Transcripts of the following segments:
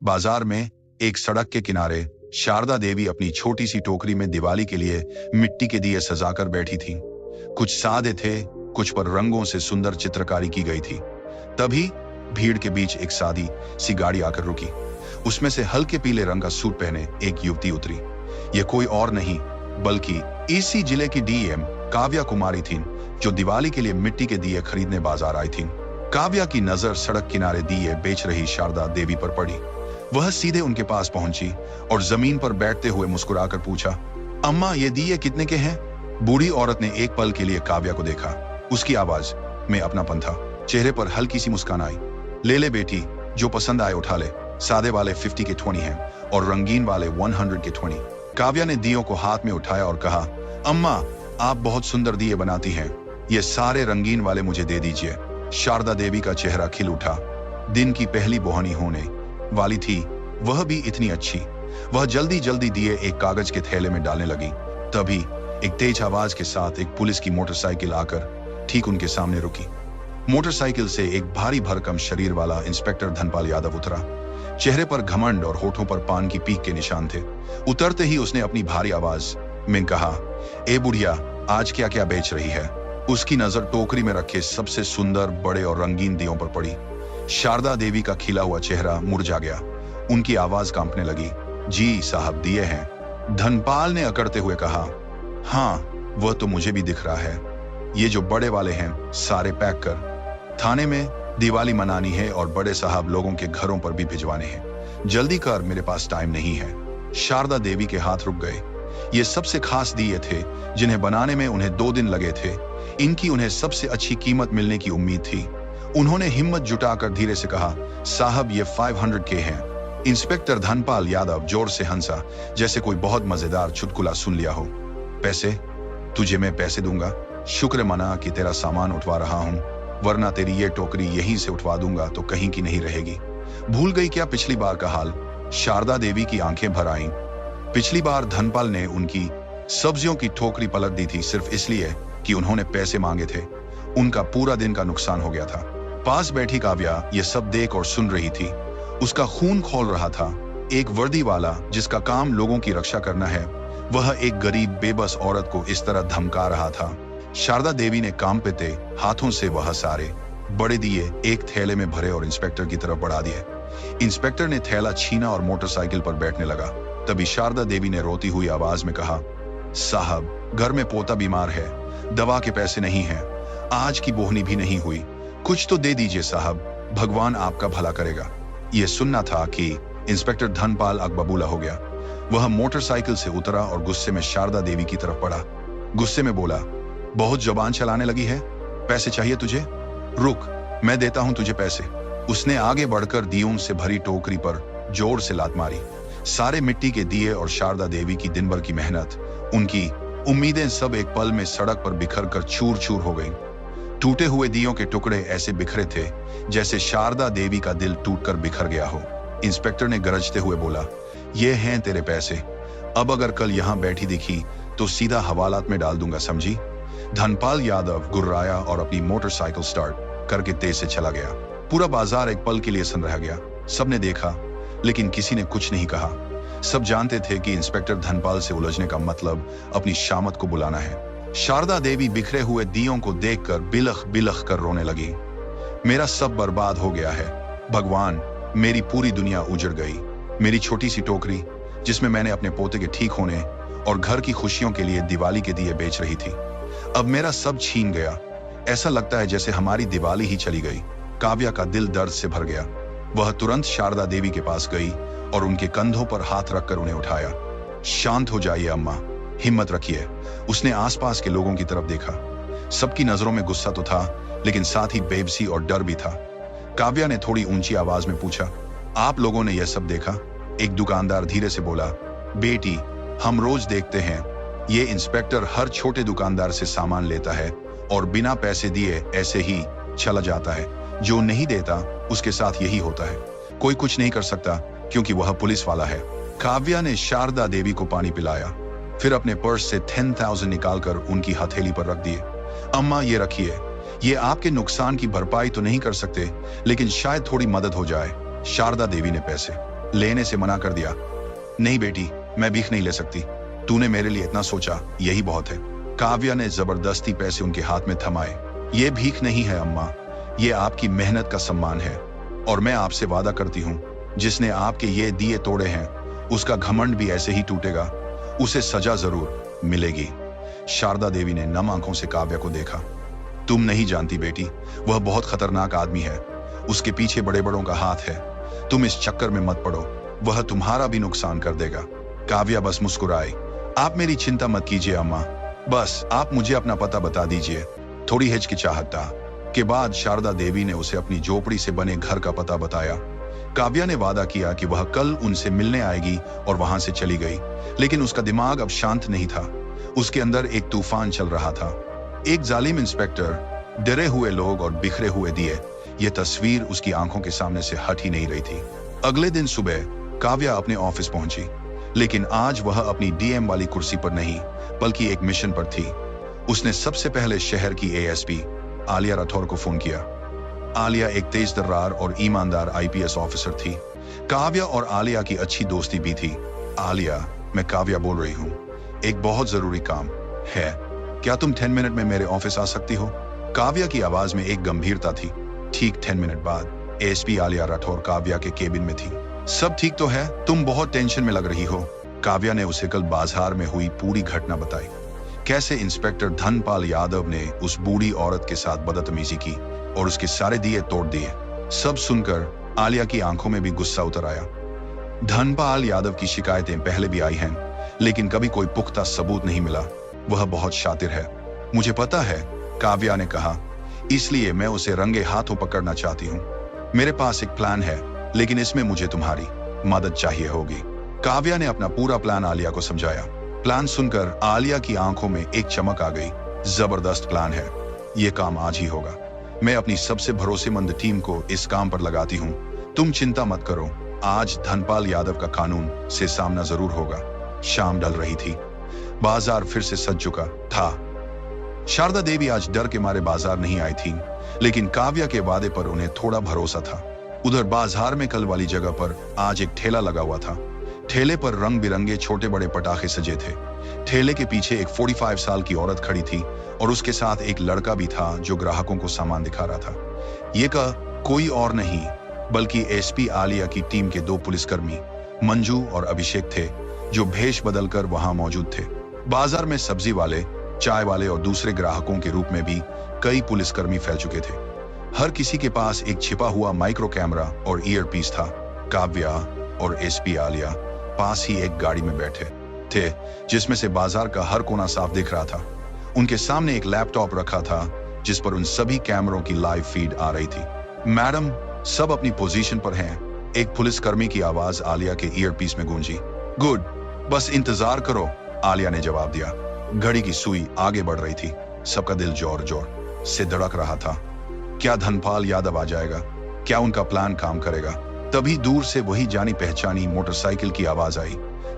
बाजार में एक सड़क के किनारे शारदा देवी अपनी छोटी सी टोकरी में दिवाली के लिए मिट्टी के दिए सजाकर बैठी थी। कुछ सादे थे, कुछ पर रंगों से सुंदर चित्रकारी की गई थी। तभी भीड़ के बीच एक सादी सी गाड़ी आकर रुकी। उसमें से हल्के पीले रंग का सूट पहने एक युवती उतरी। यह कोई और नहीं बल्कि इसी जिले की डीएम काव्या कुमारी थी, जो दिवाली के लिए मिट्टी के दिए खरीदने बाजार आई थी। काव्या की नजर सड़क किनारे दिए बेच रही शारदा देवी पर पड़ी। वह सीधे उनके पास पहुंची और जमीन पर बैठते हुए मुस्कुराकर पूछा, अम्मा ये दिए कितने के हैं? बूढ़ी औरत ने एक पल के लिए काव्या को देखा। उसकी आवाज में अपनापन था, चेहरे पर हल्की सी मुस्कान आई। ले ले बेटी, जो पसंद आए उठा ले। सादे वाले 50 के 20 हैं और रंगीन वाले 100 के 20। काव्या ने दियों को हाथ में उठाया और कहा, अम्मा आप बहुत सुंदर दिए बनाती हैं, ये सारे रंगीन वाले मुझे दे दीजिए। शारदा देवी का चेहरा खिल उठा। दिन की पहली बोहनी होने वाली थी, वह भी इतनी अच्छी। वह जल्दी जल्दी दिए एक कागज के थैले में डालने लगी। तभी एक तेज आवाज के साथ एक पुलिस की मोटरसाइकिल आकर ठीक उनके सामने रुकी। मोटरसाइकिल से एक भारी भरकम शरीर वाला इंस्पेक्टर धनपाल यादव उतरा। चेहरे पर घमंड और होठों पर पान की पीक के निशान थे। उतरते ही उसने अपनी भारी आवाज में कहा, ए बुढ़िया, आज क्या क्या बेच रही है? उसकी नजर टोकरी में रखे सबसे सुंदर, बड़े और रंगीन दियों पर पड़ी। शारदा देवी का खिला हुआ चेहरा मुरझा गया। उनकी आवाज कांपने लगी। जी साहब, दिए हैं। धनपाल ने अकड़ते हुए कहा, हाँ वह तो मुझे भी दिख रहा है। ये जो बड़े वाले हैं सारे पैक कर। थाने में दिवाली मनानी है और बड़े साहब लोगों के घरों पर भी भिजवाने हैं। जल्दी कर, मेरे पास टाइम नहीं है। शारदा देवी के हाथ रुक गए। ये सबसे खास दिए थे जिन्हें बनाने में उन्हें 2 दिन लगे थे। इनकी उन्हें सबसे अच्छी कीमत मिलने की उम्मीद थी। उन्होंने हिम्मत जुटाकर धीरे से कहा, साहब ये 500 के हैं। इंस्पेक्टर धनपाल यादव जोर से हंसा, जैसे कोई बहुत मजेदार चुटकुला सुन लिया हो। पैसे? तुझे मैं पैसे दूंगा? शुक्र मना कि तेरा सामान उठवा रहा हूं, वरना तेरी ये टोकरी यहीं से उठवा दूंगा तो कहीं की नहीं रहेगी। भूल गई क्या पिछली बार का हाल? शारदा देवी की आंखें भर आईं। पिछली बार धनपाल ने उनकी सब्जियों की टोकरी पलट दी थी सिर्फ इसलिए कि उन्होंने पैसे मांगे थे। उनका पूरा दिन का नुकसान हो गया था। पास बैठी काव्या ये सब देख और सुन रही थी। उसका खून खौल रहा था। एक वर्दी वाला जिसका काम लोगों की रक्षा करना है, वह एक गरीब बेबस औरत को इस तरह धमका रहा था। शारदा देवी ने कांपते हाथों से वह सारे बड़े दिए एक थैले में भरे और इंस्पेक्टर की तरफ बढ़ा दिए। इंस्पेक्टर ने थैला छीना और मोटरसाइकिल पर बैठने लगा। तभी शारदा देवी ने रोती हुई आवाज में कहा, साहब घर में पोता बीमार है, दवा के पैसे नहीं हैं, आज की बोहनी भी नहीं हुई, कुछ तो दे दीजिए साहब, भगवान आपका भला करेगा। यह सुनना था कि इंस्पेक्टर धनपाल अकबबूला हो गया। वह मोटरसाइकिल से उतरा और गुस्से में शारदा देवी की तरफ बढ़ा। गुस्से में बोला, बहुत जुबान चलाने लगी है? पैसे चाहिए तुझे? रुक, मैं देता हूं तुझे पैसे। उसने आगे बढ़कर दियों से भरी टोकरी पर जोर से लात मारी। सारे मिट्टी के दिए और शारदा देवी की दिन भर की मेहनत, उनकी उम्मीदें सब एक पल में सड़क पर बिखर कर चूर चूर हो गईं। टूटे हुए दियों के टुकड़े ऐसे बिखरे थे जैसे शारदा देवी का दिल टूटकर बिखर गया हो। इंस्पेक्टर ने गरजते हुए बोला, ये हैं तेरे पैसे, अब अगर कल यहां बैठी दिखी तो सीधा हवालात में डाल दूंगा, समझी? धनपाल यादव गुर्राया और अपनी मोटरसाइकिल स्टार्ट करके तेज से चला गया। पूरा बाजार एक पल के लिए सन रह गया। सबने देखा लेकिन किसी ने कुछ नहीं कहा। सब जानते थे कि इंस्पेक्टर धनपाल से उलझने का मतलब अपनी शामत को बुलाना है। शारदा देवी बिखरे हुए दियों को देखकर बिलख बिलख कर रोने लगी। मेरा सब बर्बाद हो गया है भगवान, मेरी पूरी दुनिया उजड़ गई। मेरी छोटी सी टोकरी जिसमें मैंने अपने पोते के ठीक होने और घर की खुशियों के लिए दिवाली के दिए बेच रही थी, अब मेरा सब छीन गया। ऐसा लगता है जैसे हमारी दिवाली ही चली गई। काव्या का दिल दर्द से भर गया। वह तुरंत शारदा देवी के पास गई और उनके कंधों पर हाथ रखकर उन्हें उठाया। शांत हो जाइए अम्मा, हिम्मत रखिए। उसने आसपास के लोगों की तरफ देखा। सबकी नजरों में गुस्सा तो था लेकिन साथ ही बेबसी और डर भी था। काव्या ने थोड़ी ऊंची आवाज में पूछा, आप लोगों ने यह सब देखा? एक दुकानदार धीरे से बोला, बेटी हम रोज देखते हैं, ये इंस्पेक्टर हर छोटे दुकानदार से सामान लेता है और बिना पैसे दिए ऐसे ही चला जाता है। जो नहीं देता उसके साथ यही होता है। कोई कुछ नहीं कर सकता क्योंकि वह पुलिस वाला है। काव्या ने शारदा देवी को पानी पिलाया, फिर अपने पर्स से 10,000 निकालकर उनकी हथेली पर रख दिए। अम्मा ये रखिए, ये आपके नुकसान की भरपाई तो नहीं कर सकते लेकिन शायद थोड़ी मदद हो जाए। शारदा देवी ने पैसे लेने से मना कर दिया। नहीं बेटी, मैं भीख नहीं ले सकती। तूने मेरे लिए इतना सोचा, यही बहुत है। काव्या ने जबरदस्ती पैसे उनके हाथ में थमाए। ये भीख नहीं है अम्मा, ये आपकी मेहनत का सम्मान है। और मैं आपसे वादा करती हूँ, जिसने आपके ये दिए तोड़े हैं, उसका घमंड भी ऐसे ही टूटेगा। उसे सजा जरूर मिलेगी। शारदा देवी ने नम आंखों से काव्या को देखा। तुम नहीं जानती बेटी, वह बहुत खतरनाक आदमी है। उसके पीछे बड़े बड़ों का हाथ है। तुम इस चक्कर में मत पड़ो, वह तुम्हारा भी नुकसान कर देगा। काव्या बस मुस्कुराई। आप मेरी चिंता मत कीजिए अम्मा, बस आप मुझे अपना पता बता दीजिए। थोड़ी हिचकिचाहट के बाद शारदा देवी ने उसे अपनी झोपड़ी से बने घर का पता बताया। काव्या ने वादा किया कि वह कल उनसे मिलने आएगी और वहां से चली गई। लेकिन उसका दिमाग अब शांत नहीं था। उसके अंदर एक तूफान चल रहा था। एक जालिम इंस्पेक्टर, डरे हुए लोग और बिखरे हुए दिए, यह तस्वीर उसकी आंखों के सामने से हट ही नहीं रही थी। अगले दिन सुबह काव्या अपने ऑफिस पहुंची, लेकिन आज वह अपनी डीएम वाली कुर्सी पर नहीं, बल्कि एक मिशन पर थी। उसने सबसे पहले शहर की एएसपी आलिया राठौर को फोन किया। आलिया एक तेज तर्रार और ईमानदार आईपीएस ऑफिसर थी। काव्या और आलिया की अच्छी दोस्ती भी थी। आलिया, मैं काव्या बोल रही हूँ, एक बहुत जरूरी काम है। क्या तुम 10 मिनट में मेरे ऑफिस आ सकती हो? काव्या की आवाज में एक गंभीरता थी। ठीक 10 मिनट बाद एएसपी आलिया राठौर काव्या के केबिन में थी। सब ठीक तो है? तुम बहुत टेंशन में लग रही हो। काव्या ने उसे कल बाजार में हुई पूरी घटना बताई। कैसे इंस्पेक्टर धनपाल यादव ने उस बूढ़ी औरत के साथ बदतमीजी की और उसके सारे दिए तोड़ दिए। सब सुनकर आलिया की आंखों में भी गुस्सा उतर आया। धनपाल यादव की शिकायतें पहले भी आई हैं, लेकिन कभी कोई पुख्ता सबूत नहीं मिला। वह बहुत शातिर है, मुझे पता है, काव्या ने कहा। इसलिए मैं उसे रंगे हाथों पकड़ना चाहती हूँ। मेरे पास एक प्लान है, लेकिन इसमें मुझे तुम्हारी मदद चाहिए होगी। काव्या ने अपना पूरा प्लान आलिया को समझाया। प्लान सुनकर आलिया की आंखों में एक चमक आ गई। जबरदस्त प्लान है, यह काम आज ही होगा। मैं अपनी सबसे भरोसेमंद टीम को इस काम पर लगाती हूँ। तुम चिंता मत करो, आज धनपाल यादव का कानून से सामना जरूर होगा। शाम ढल रही थी, बाजार फिर से सज चुका था। शारदा देवी आज डर के मारे बाजार नहीं आई थी, लेकिन काव्या के वादे पर उन्हें थोड़ा भरोसा था। उधर बाजार में कल वाली जगह पर आज एक ठेला लगा हुआ था। ठेले पर रंग बिरंगे छोटे बड़े पटाखे सजे थे। ठेले के पीछे एक 45 साल की औरत खड़ी थी और उसके साथ एक लड़का भी था जो ग्राहकों को सामान दिखा रहा था। ये का कोई और नहीं बल्कि एसपी आलिया की टीम के 2 पुलिसकर्मी मंजू और अभिषेक थे, जो भेष बदलकर वहां मौजूद थे। बाजार में सब्जी वाले, चाय वाले और दूसरे ग्राहकों के रूप में भी कई पुलिसकर्मी फैल चुके थे। हर किसी के पास एक छिपा हुआ माइक्रो कैमरा और ईयरपीस था। काव्या और एसपी आलिया पास ही एक गाड़ी में बैठे थे, जिसमें से बाजार का हर कोना साफ दिख रहा था। उनके सामने एक लैपटॉप रखा था, जिस पर उन सभी कैमरों की लाइव फीड आ रही थी। मैडम, सब अपनी पोजीशन पर हैं, एक पुलिसकर्मी की आवाज आलिया के ईयरपीस में गूंजी। गुड, बस इंतजार करो, आलिया ने जवाब दिया। घड़ी की सुई आगे बढ़ रही थी। सबका दिल जोर जोर से धड़क रहा था। क्या धनपाल यादव आ जाएगा? क्या उनका प्लान काम करेगा? तभी दूर से वही जानी पहचानी मोटरसाइकिल की आवाज आई।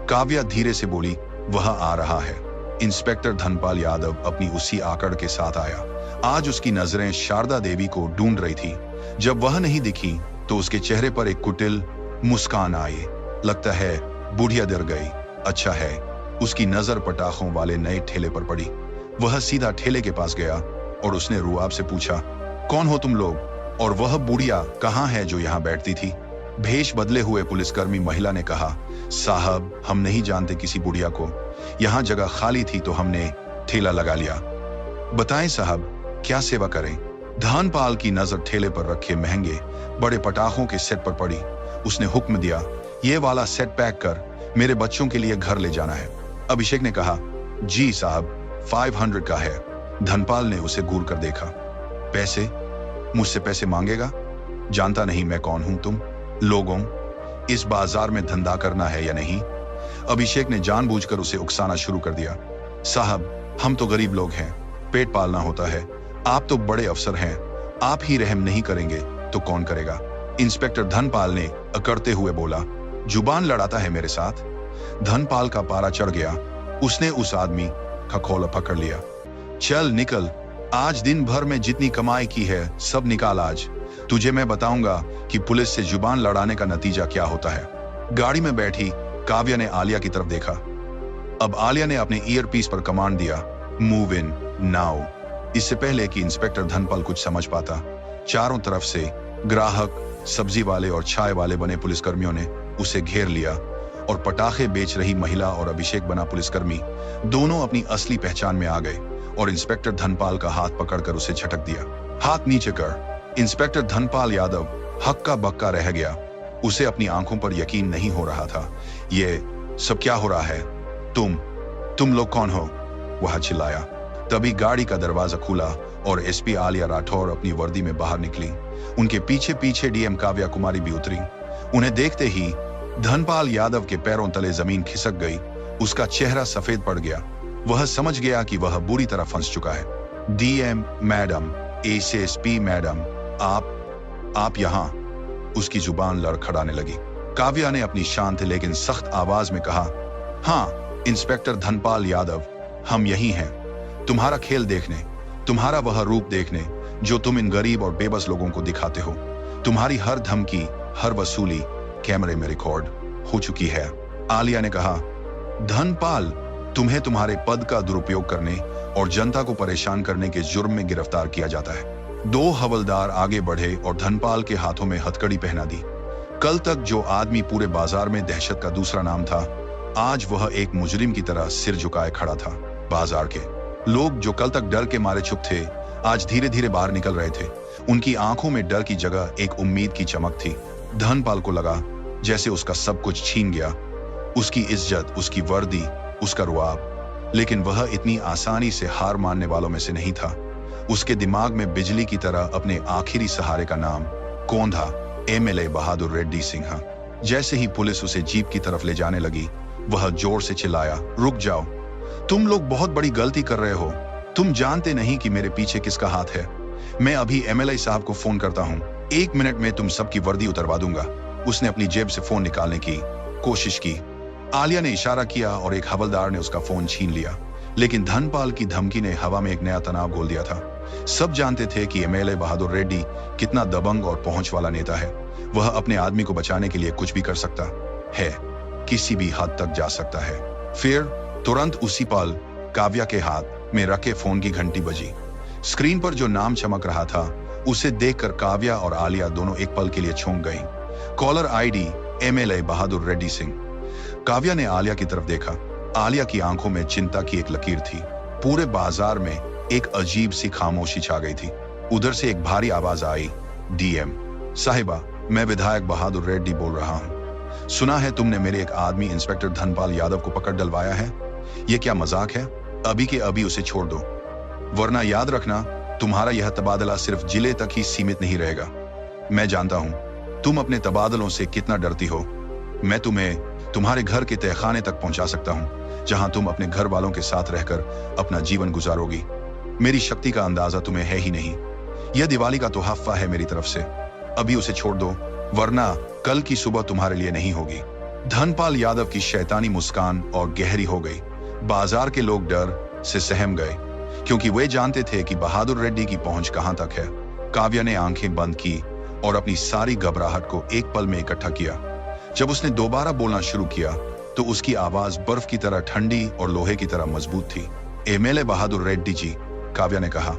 काव्या धीरे से बोली, वह आ रहा है। इंस्पेक्टर धनपाल यादव अपनी उसी आकड़ के साथ आया। आज उसकी नजरें शारदा देवी को ढूंढ रही थी। जब वह नहीं दिखी तो उसके चेहरे पर एक कुटिल मुस्कान आई। लगता है बुढ़िया डर गई। अच्छा है। उसकी नजर पटाखों वाले नए ठेले पर पड़ी। वह सीधा ठेले के पास गया और उसने रुआब से पूछा, कौन हो तुम लोग? और वह बुढ़िया कहाँ है जो यहाँ बैठती थी? भेष बदले हुए पुलिसकर्मी महिला ने कहा, साहब, हम नहीं जानते किसी बुढ़िया को। यहाँ जगह खाली थी तो हमने ठेला लगा लिया। बताएं साहब, क्या सेवा करें? धनपाल की नजर ठेले पर रखे महंगे बड़े पटाखों के सेट पर पड़ी। उसने हुक्म दिया, ये वाला सेट पैक कर, मेरे बच्चों के लिए घर ले जाना है। अभिषेक ने कहा, जी साहब, 500 का है। धनपाल ने उसे घूर कर देखा। पैसे? मुझसे पैसे मांगेगा? जानता नहीं मैं कौन हूं तुम लोगों? इस बाजार में धंधा करना है या नहीं? अभिषेक ने जानबूझकर उसे उकसाना शुरू कर दिया। साहब, हम तो गरीब लोग हैं, पेट पालना होता है। आप तो बड़े अफसर हैं, आप ही रहम नहीं करेंगे तो कौन करेगा? इंस्पेक्टर धनपाल ने अकड़ते हुए बोला। जुबान लड़ाता है मेरे साथ? धनपाल का पारा चढ़ गया। उसने उस आदमी का खोला पकड़ लिया। चल निकल, आज दिन भर में जितनी कमाई की है सब निकाल आज। तुझे मैं बताऊंगा कि पुलिस से जुबान लड़ाने का नतीजा क्या होता है। गाड़ी में बैठी काव्या ने आलिया की तरफ देखा। अब आलिया ने अपने ईयरपीस पर कमांड दिया, मूव इन नाउ। इससे पहले कि इंस्पेक्टर धनपाल कुछ समझ पाता, चारों तरफ से ग्राहक, सब्जी वाले और चाय वाले बने पुलिसकर्मियों ने उसे घेर लिया और पटाखे बेच रही महिला और अभिषेक बना पुलिसकर्मी दोनों अपनी असली पहचान में आ गए और इंस्पेक्टर धनपाल का हाथ पकड़कर उसे झटक दिया। हाथ नीचे कर। इंस्पेक्टर धनपाल यादव हक्का बक्का रह गया। उसे अपनी आंखों पर यकीन नहीं हो रहा था। ये सब क्या हो रहा है? तुम लोग कौन हो? वह चिल्लाया। तभी गाड़ी का दरवाजा खुला और एसपी आलिया राठौर अपनी वर्दी में बाहर निकली। उनके पीछे पीछे डीएम काव्या कुमारी भी उतरी। उन्हें देखते ही धनपाल यादव के पैरों तले जमीन खिसक गई। उसका चेहरा सफेद पड़ गया। वह समझ गया कि वह बुरी तरह फंस चुका है। डीएम मैडम, एसएसपी मैडम, आप यहाँ। उसकी जुबान लड़खड़ाने लगी। काव्या ने अपनी शांत लेकिन सख्त आवाज में कहा, हाँ इंस्पेक्टर धनपाल यादव, हम यही हैं, तुम्हारा खेल देखने, तुम्हारा वह रूप देखने जो तुम इन गरीब और बेबस लोगों को दिखाते हो। तुम्हारी हर धमकी, हर वसूली कैमरे में रिकॉर्ड हो चुकी है। आलिया ने कहा, धनपाल, तुम्हें तुम्हारे पद का दुरुपयोग करने और जनता को परेशान करने के जुर्म में गिरफ्तार किया जाता है। दो हवलदार आगे बढ़े और धनपाल के हाथों में हथकड़ी पहना दी। कल तक जो आदमी पूरे बाजार में दहशत का दूसरा नाम था, आज वह एक मुजरिम की तरह सिर झुकाए खड़ा था। बाजार के लोग जो कल तक डर के मारे चुप थे, आज धीरे धीरे बाहर निकल रहे थे। उनकी आंखों में डर की जगह एक उम्मीद की चमक थी। धनपाल को लगा जैसे उसका सब कुछ छीन गया, उसकी इज्जत, उसकी वर्दी, उसका रुआब। लेकिन वह इतनी आसानी से हार मानने वालों में से नहीं था। उसके दिमाग में बिजली की तरह अपने आखिरी सहारे का नाम कौंधा, एमएलए बहादुर रेड्डी सिंह। जैसे ही पुलिस उसे जीप की तरफ ले जाने लगी, वह जोर से चिल्लाया, रुक जाओ, तुम लोग बहुत बड़ी गलती कर रहे हो। तुम जानते नहीं कि मेरे पीछे किसका हाथ है। मैं अभी एमएलए साहब को फोन करता हूँ, 1 मिनट में तुम सबकी वर्दी उतरवा दूंगा। उसने अपनी जेब से फोन निकालने की कोशिश की। आलिया ने इशारा किया और एक हवलदार ने उसका फोन छीन लिया। लेकिन धनपाल की धमकी ने हवा में एक नया तनाव घोल दिया था। सब जानते थे कि एमएलए बहादुर रेड्डी कितना दबंग और पहुंच वाला नेता है। वह अपने आदमी को बचाने के लिए कुछ भी कर सकता है, किसी भी हद तक जा सकता है। फिर तुरंत उसी पल काव्या के हाथ में रखे फोन की घंटी बजी। स्क्रीन पर जो नाम चमक रहा था, उसे देखकर काव्या और आलिया दोनों एक पल के लिए चौंक गईं। कॉलर आईडी एमएलए बहादुर रेड्डी सिंह। काव्या ने आलिया की तरफ देखा। आलिया की आंखों में चिंता की एक लकीर थी। पूरे बाजार में एक अजीब सी खामोशी छा गई थी। उधर से एक भारी आवाज आई, डीएम साहिबा, मैं विधायक बहादुर रेड्डी बोल रहा हूँ। सुना है तुमने मेरे एक आदमी इंस्पेक्टर धनपाल यादव को पकड़ डलवाया है। ये क्या मजाक है? अभी के अभी उसे छोड़ दो, वरना याद रखना तुम्हारा यह तबादला सिर्फ जिले तक ही सीमित नहीं रहेगा। मैं जानता हूँ तुम अपने तबादलों से कितना डरती हो। मैं तुम्हें तुम्हारे घर के तहखाने तक पहुंचा सकता हूं, जहां तुम अपने घर वालों के साथ रहकर अपना जीवन गुजारोगी। मेरी शक्ति का अंदाजा तुम्हें है ही नहीं। यह दिवाली का तोहफा है मेरी तरफ से। अभी उसे छोड़ दो, वरना कल की सुबह तुम्हारे लिए नहीं होगी। धनपाल यादव की शैतानी मुस्कान और गहरी हो गई। बाजार के लोग डर से सहम गए, क्योंकि वे जानते थे कि बहादुर रेड्डी की पहुंच कहां तक है। काव्या ने आंखें बंद की और अपनी सारी घबराहट को एक पल में इकट्ठा किया। जब उसने दोबारा बोलना शुरू किया तो उसकी आवाज बर्फ की तरह ठंडी और लोहे की तरह मजबूत थी। एमएलए बहादुर रेड्डी जी, काव्या ने कहा,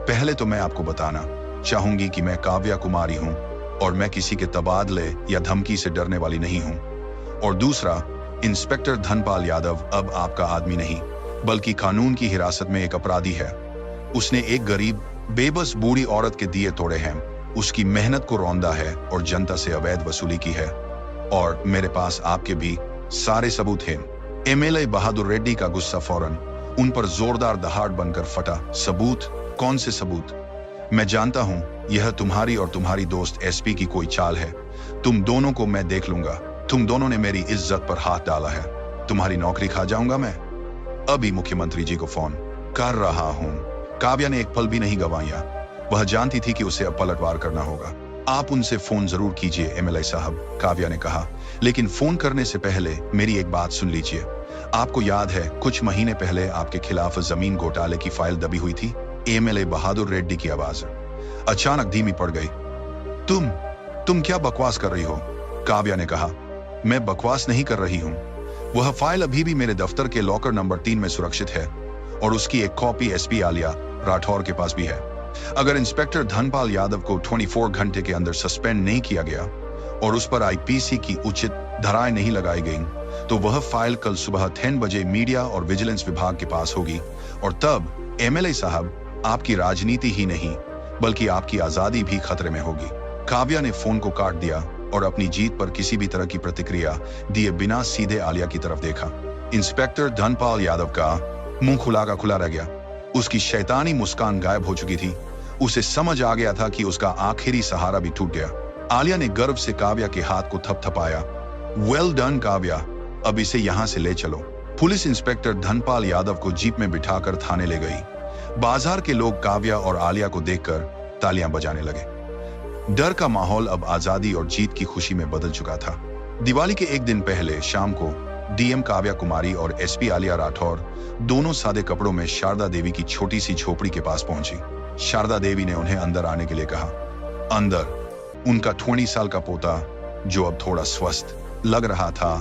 पहले तो मैं आपको बताना चाहूंगी कि मैं काव्या कुमारी हूं और मैं किसी के तबादले या धमकी से डरने वाली नहीं हूं। और दूसरा, इंस्पेक्टर धनपाल यादव अब आपका आदमी नहीं, बल्कि कानून की हिरासत में एक अपराधी है। उसने एक गरीब बेबस बूढ़ी औरत के दिए तोड़े हैं, उसकी मेहनत को रौंदा है और जनता से अवैध वसूली की है। और मेरे पास आपके भी सारे सबूत हैं। एमएलए बहादुर रेड्डी का गुस्सा फौरन उन पर जोरदार दहाड़ बनकर फटा। सबूत? कौन से सबूत? मैं जानता हूं यह तुम्हारी और तुम्हारी दोस्त एसपी की कोई चाल है। तुम दोनों को मैं देख लूंगा। तुम दोनों ने मेरी इज्जत पर हाथ डाला है। तुम्हारी नौकरी खा जाऊंगा मैं। अभी मुख्यमंत्री जी को फोन कर रहा हूं। काव्या ने एक पल भी नहीं गंवाया। वह जानती थी कि उसे अब पलटवार करना होगा। आप उनसे फोन जरूर कीजिए एमएलए साहब, काव्या ने कहा, लेकिन फोन करने से पहले मेरी एक बात सुन लीजिए। आपको याद है कुछ महीने पहले आपके खिलाफ जमीन घोटाले की फाइल दबी हुई थी? एमएलए बहादुर रेड्डी की आवाज अचानक धीमी पड़ गई। तुम क्या बकवास कर रही हो? काव्या ने कहा, मैं बकवास नहीं कर रही हूँ। वह फाइल अभी भी मेरे दफ्तर के लॉकर नंबर 3 में सुरक्षित है और उसकी एक कॉपी एसपी आलिया राठौर के पास भी है। अगर इंस्पेक्टर धनपाल यादव को 24 घंटे के अंदर सस्पेंड नहीं किया गया और उस पर आईपीसी की उचित धाराएं नहीं लगाई गईं, तो वह फाइल कल सुबह 10 बजे मीडिया और विजिलेंस विभाग के पास होगी और तब एमएलए साहब आपकी राजनीति ही नहीं बल्कि आपकी आजादी भी खतरे में होगी। काव्या ने फोन को काट दिया और अपनी जीत पर किसी भी तरह की प्रतिक्रिया दिए बिना सीधे आलिया की तरफ देखा। इंस्पेक्टर धनपाल यादव का मुंह खुला का खुला रह गया। उसकी शैतानी मुस्कान गायब हो चुकी थी। उसे समझ आ गया था कि उसका आखिरी सहारा भी टूट गया। आलिया ने गर्व से काव्या के हाथ को थपथपाया। वेल डन काव्या, अब इसे यहां से ले चलो। पुलिस इंस्पेक्टर धनपाल यादव को जीप में बिठाकर थाने ले गई। बाजार के लोग काव्या और आलिया को देखकर तालियां बजाने लगे। डर का माहौल अब आजादी और जीत की खुशी में बदल चुका था। दिवाली के एक दिन पहले शाम को डीएम काव्या कुमारी और एसपी आलिया राठौर दोनों सादे कपड़ों में शारदा देवी की छोटी सी झोपड़ी के पास पहुंची। शारदा देवी ने उन्हें अंदर आने के लिए कहा। अंदर उनका 20 साल का पोता, जो अब थोड़ा स्वस्थ लग रहा था,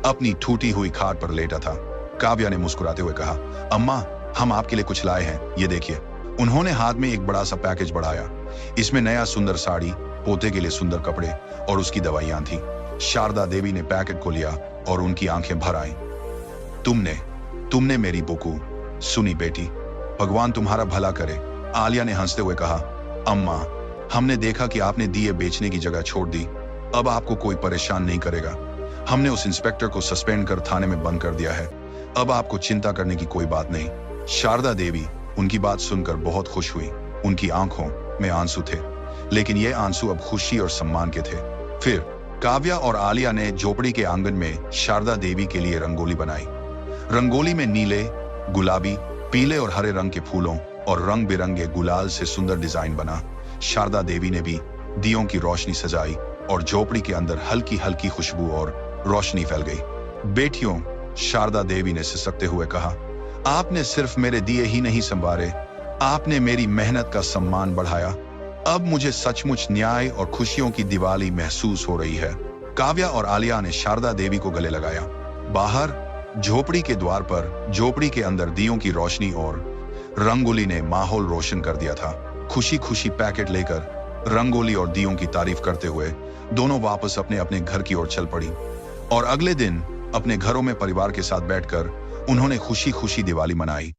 अपनी टूटी हुई खाट पर लेटा था। काव्या ने मुस्कुराते हुए कहा, अम्मा, हम आपके लिए कुछ लाए हैं, ये देखिए। उन्होंने हाथ में एक बड़ा सा पैकेज बढ़ाया। इसमें नया सुंदर साड़ी, पोते के लिए सुंदर कपड़े और उसकी दवाइयां थी। शारदा देवी ने पैकेट को लिया और उनकी आंखें भर आईं। तुमने मेरी बुकू सुनी बेटी, भगवान तुम्हारा भला करे। आलिया ने हंसते हुए कहा, अम्मा, हमने देखा कि आपने दिए बेचने की जगह छोड़ दी। अब आपको कोई परेशान नहीं करेगा। हमने उस इंस्पेक्टर को सस्पेंड कर थाने में बंद कर दिया है। अब आपको चिंता करने की कोई बात नहीं। शारदा देवी उनकी बात सुनकर बहुत खुश हुई। उनकी आंखों में आंसू थे, लेकिन ये आंसू अब खुशी और सम्मान के थे। फिर काव्या और आलिया ने झोपड़ी के आंगन में शारदा देवी के लिए रंगोली बनाई। रंगोली में नीले, गुलाबी, पीले और हरे रंग के फूलों और रंग बिरंगे गुलाल से सुंदर डिजाइन बना। शारदा देवी ने भी दियों की रोशनी सजाई और झोपड़ी के अंदर हल्की हल्की खुशबू और रोशनी फैल गई। बेटियों, शारदा देवी ने सिसकते हुए कहा, आपने सिर्फ मेरे दिए ही नहीं संवारे, आपने मेरी मेहनत का सम्मान बढ़ाया। अब मुझे सचमुच न्याय और खुशियों की दिवाली महसूस हो रही है। काव्या और आलिया ने शारदा देवी को गले लगाया। बाहर झोपड़ी के द्वार पर झोपड़ी के अंदर दियों की रोशनी और रंगोली ने माहौल रोशन कर दिया था। खुशी खुशी पैकेट लेकर रंगोली और दियों की तारीफ करते हुए दोनों वापस अपने अपने घर की ओर चल पड़ी और अगले दिन अपने घरों में परिवार के साथ बैठकर उन्होंने खुशी खुशी दिवाली मनाई।